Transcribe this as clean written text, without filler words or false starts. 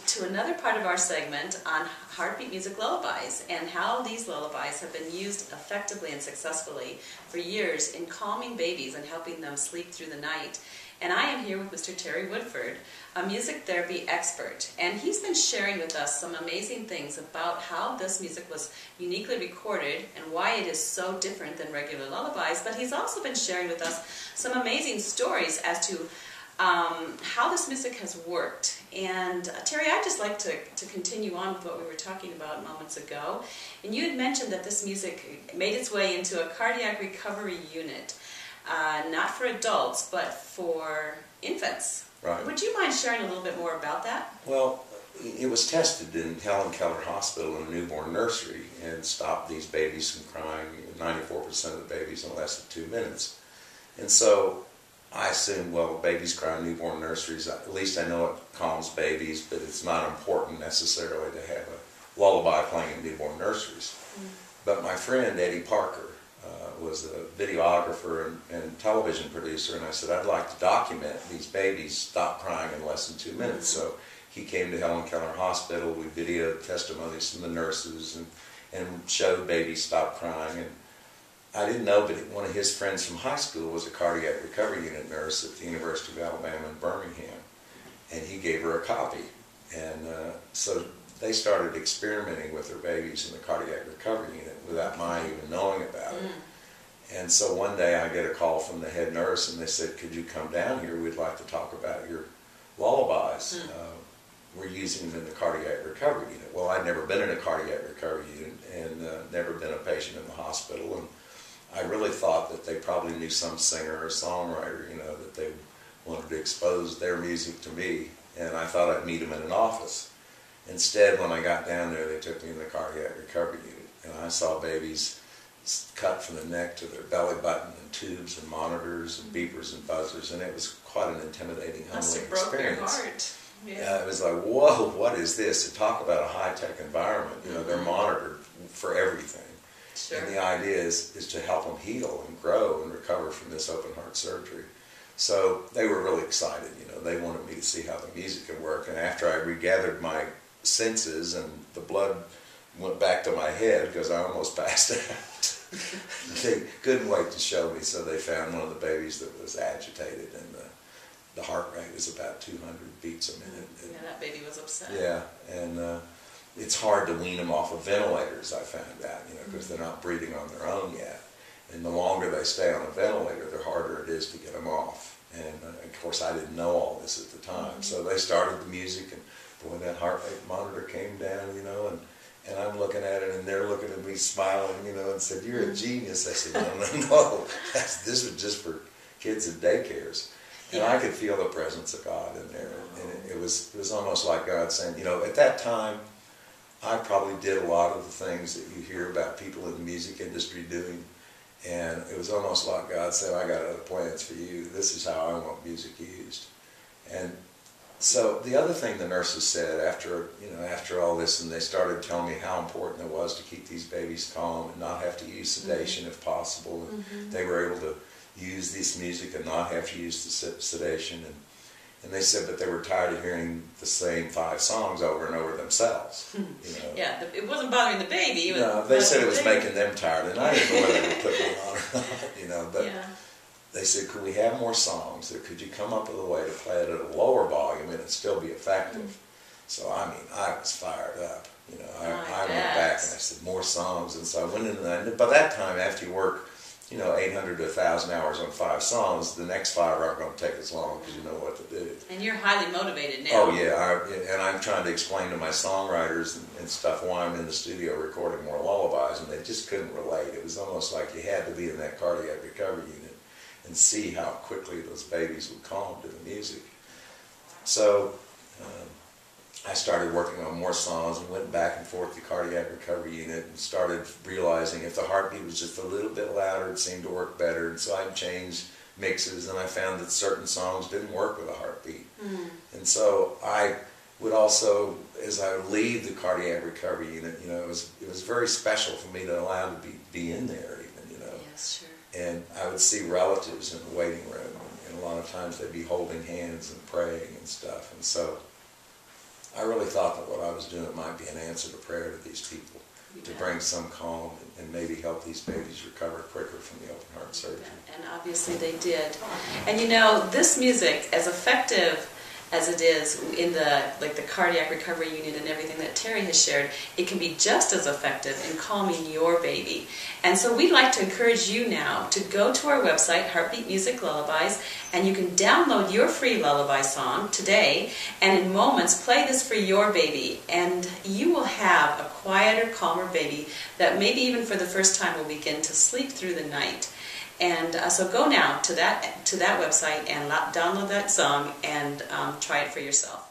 to another part of our segment on heartbeat music lullabies and how these lullabies have been used effectively and successfully for years in calming babies and helping them sleep through the night. And I am here with Mr. Terry Woodford, a music therapy expert, and he's been sharing with us some amazing things about how this music was uniquely recorded and why it is so different than regular lullabies. But he's also been sharing with us some amazing stories as to how this music has worked. And Terry, I'd just like to continue on with what we were talking about moments ago. And you had mentioned that this music made its way into a cardiac recovery unit, not for adults, but for infants. Right. Would you mind sharing a little bit more about that? Well, it was tested in Helen Keller Hospital in a newborn nursery and stopped these babies from crying, 94% of the babies, in less than 2 minutes. And so I assumed, well, babies cry in newborn nurseries. At least I know it calms babies, but it's not important necessarily to have a lullaby playing in newborn nurseries. But my friend Eddie Parker was a videographer and television producer, and I said, I'd like to document these babies stop crying in less than 2 minutes. So he came to Helen Keller Hospital. We videoed testimonies from the nurses and showed babies stop crying. And I didn't know, but one of his friends from high school was a cardiac recovery unit nurse at the University of Alabama in Birmingham, and he gave her a copy. And so they started experimenting with their babies in the cardiac recovery unit without my even knowing about it. And so one day I get a call from the head nurse, and they said, could you come down here? We'd like to talk about your lullabies. We're using them in the cardiac recovery unit. Well, I'd never been in a cardiac recovery unit and never been a patient in the hospital. And I really thought that they probably knew some singer or songwriter, you know, that they wanted to expose their music to me. And I thought I'd meet them in an office. Instead, when I got down there, they took me in the cardiac recovery unit. And I saw babies cut from the neck to their belly button, and tubes and monitors and beepers and buzzers. And it was quite an intimidating, humbling experience. Broke your heart. Yeah, it was like, whoa, what is this? To talk about a high-tech environment, you know, they're monitored for everything. Sure. And the idea is to help them heal and grow and recover from this open heart surgery. So they were really excited, you know. They wanted me to see how the music could work. And after I regathered my senses and the blood went back to my head because I almost passed out, they couldn't wait to show me. So they found one of the babies that was agitated, and the heart rate was about 200 beats a minute. Yeah, that baby was upset. Yeah, and it's hard to wean them off of ventilators, I found out, you know, because they're not breathing on their own yet. And the longer they stay on a ventilator, the harder it is to get them off. And of course, I didn't know all this at the time. So they started the music, and boy, that heart rate monitor came down, you know, and I'm looking at it, and they're looking at me smiling, you know, and said, "You're a genius." I said, "No, this was just for kids in daycares." And I could feel the presence of God in there. And it was almost like God saying, you know, at that time, I probably did a lot of the things that you hear about people in the music industry doing. And it was almost like God said, I got other plans for you. This is how I want music used. And so the other thing the nurses said after all this, and they started telling me how important it was to keep these babies calm and not have to use sedation if possible. And they were able to use this music and not have to use the sedation. And they said, but they were tired of hearing the same 5 songs over and over themselves. You know. Yeah, it wasn't bothering the baby. No, they said it was making them tired, and I didn't know whether they would put me on or not, you know. But they said, could we have more songs, or could you come up with a way to play it at a lower volume and it'd still be effective? So, I mean, I was fired up. You know, I went back and I said, more songs. And so I went in, and by that time, after you work, you know, 800 to 1,000 hours on 5 songs, the next 5 aren't going to take as long because you know what to do. And you're highly motivated now. Oh, yeah. And I'm trying to explain to my songwriters and stuff why I'm in the studio recording more lullabies, and they just couldn't relate. It was almost like you had to be in that cardiac recovery unit and see how quickly those babies would calm to the music. So I started working on more songs and went back and forth to the cardiac recovery unit and started realizing if the heartbeat was just a little bit louder, it seemed to work better. And so I'd change mixes, and I found that certain songs didn't work with a heartbeat. And so I would also, as I would leave the cardiac recovery unit, you know, it was very special for me to allow to be in there even, you know. Yes, sure. And I would see relatives in the waiting room, and a lot of times they'd be holding hands and praying and stuff. And so I really thought that what I was doing might be an answer to prayer to these people, to bring some calm and maybe help these babies recover quicker from the open heart surgery. And obviously they did. And you know, this music, as effective as it is in the cardiac recovery unit and everything that Terry has shared, it can be just as effective in calming your baby. And so we'd like to encourage you now to go to our website, Heartbeat Music Lullabies, and you can download your free lullaby song today, and in moments play this for your baby, and you will have a quieter, calmer baby that maybe even for the first time will begin to sleep through the night. And so go now to that website and download that song and try it for yourself.